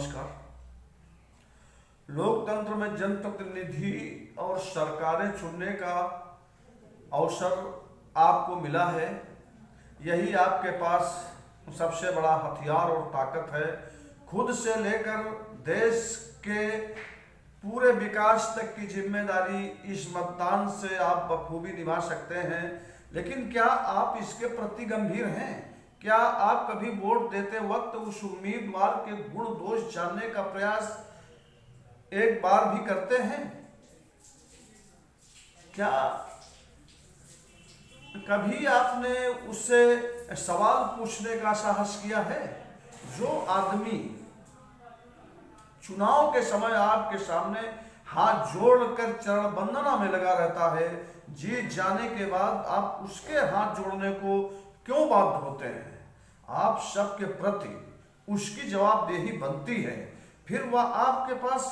नमस्कार। लोकतंत्र में जनप्रतिनिधि और सरकारें चुनने का अवसर आपको मिला है। यही आपके पास सबसे बड़ा हथियार और ताकत है। खुद से लेकर देश के पूरे विकास तक की जिम्मेदारी इस मतदान से आप बखूबी निभा सकते हैं। लेकिन क्या आप इसके प्रति गंभीर हैं? क्या आप कभी वोट देते वक्त उस उम्मीदवार के गुण दोष जानने का प्रयास एक बार भी करते हैं? क्या कभी आपने उससे सवाल पूछने का साहस किया है? जो आदमी चुनाव के समय आपके सामने हाथ जोड़कर चरण वंदना में लगा रहता है, जीत जाने के बाद आप उसके हाथ जोड़ने को क्यों बाध्य होते हैं? आप सबके प्रति उसकी जवाबदेही बनती है। फिर वह आपके पास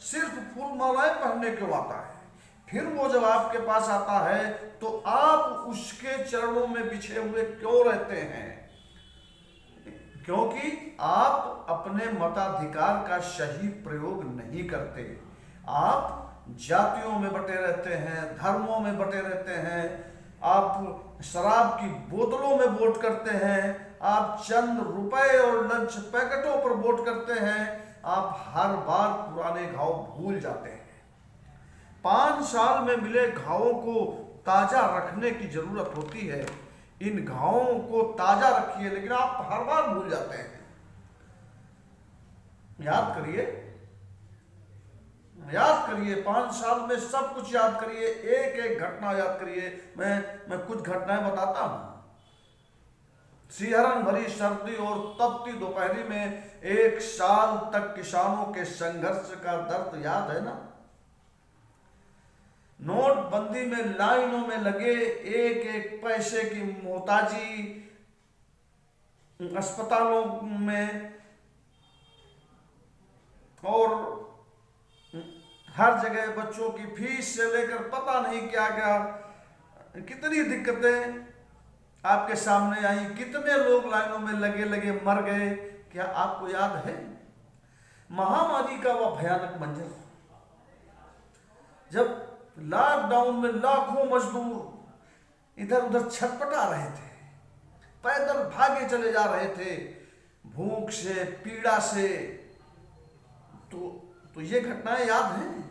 सिर्फ फूल मालाएं पहनने क्यों आता है? फिर वो जब आपके पास आता है तो आप उसके चरणों में बिछे हुए क्यों रहते हैं? क्योंकि आप अपने मताधिकार का सही प्रयोग नहीं करते। आप जातियों में बटे रहते हैं, धर्मों में बटे रहते हैं, आप शराब की बोतलों में वोट करते हैं, आप चंद रुपए और लंच पैकेटों पर वोट करते हैं। आप हर बार पुराने घाव भूल जाते हैं। 5 साल में मिले घावों को ताजा रखने की जरूरत होती है। इन घावों को ताजा रखिए, लेकिन आप हर बार भूल जाते हैं। याद करिए 5 साल में सब कुछ याद करिए, एक एक घटना याद करिए। मैं कुछ घटनाएं बताता हूं। सिहरन भरी सर्दी और तपती दोपहरी में 1 साल तक किसानों के संघर्ष का दर्द याद है ना? नोटबंदी में लाइनों में लगे एक एक पैसे की मोहताजी, अस्पतालों में और हर जगह बच्चों की फीस से लेकर पता नहीं क्या क्या कितनी दिक्कतें आपके सामने आई। कितने लोग लाइनों में लगे लगे मर गए। क्या आपको याद है महामारी का वह भयानक मंजर, जब लॉकडाउन में लाखों मजदूर इधर उधर छटपटा रहे थे, पैदल भागे चले जा रहे थे, भूख से, पीड़ा से। तो ये घटनाएं याद हैं।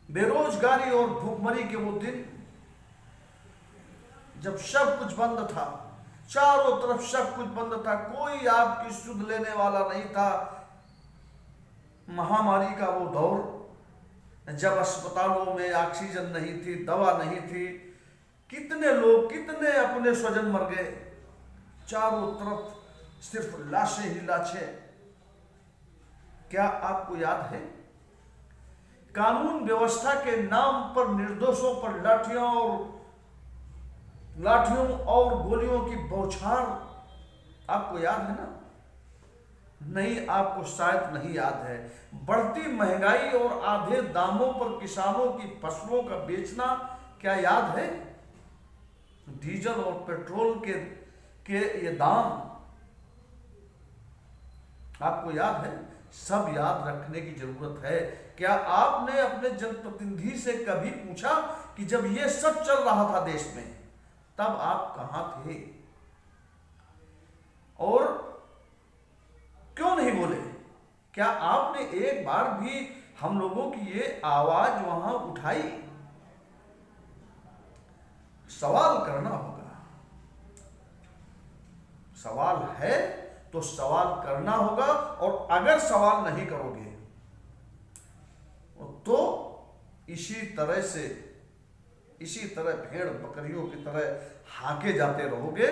बेरोजगारी और भूखमरी के वो दिन जब सब कुछ बंद था, चारों तरफ सब कुछ बंद था, कोई आपकी सुध लेने वाला नहीं था। महामारी का वो दौर जब अस्पतालों में ऑक्सीजन नहीं थी, दवा नहीं थी, कितने लोग, कितने अपने स्वजन मर गए। चारों तरफ सिर्फ लाशें ही लाशें। क्या आपको याद है कानून व्यवस्था के नाम पर निर्दोषों पर लाठियों और गोलियों की बौछार? आपको याद है ना? नहीं, आपको शायद नहीं याद है। बढ़ती महंगाई और आधे दामों पर किसानों की फसलों का बेचना क्या याद है? डीजल और पेट्रोल के ये दाम आपको याद है? सब याद रखने की जरूरत है। क्या आपने अपने जनप्रतिनिधि से कभी पूछा कि जब ये सब चल रहा था देश में, तब आप कहां थे और क्यों नहीं बोले? क्या आपने एक बार भी हम लोगों की ये आवाज वहां उठाई? सवाल करना होगा। सवाल है तो सवाल करना होगा, और अगर सवाल नहीं करोगे तो इसी तरह भेड़ बकरियों की तरह हाके जाते रहोगे।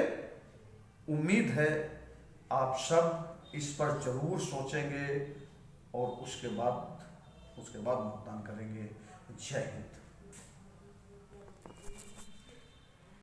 उम्मीद है आप सब इस पर जरूर सोचेंगे और उसके बाद मतदान करेंगे। जय हिंद।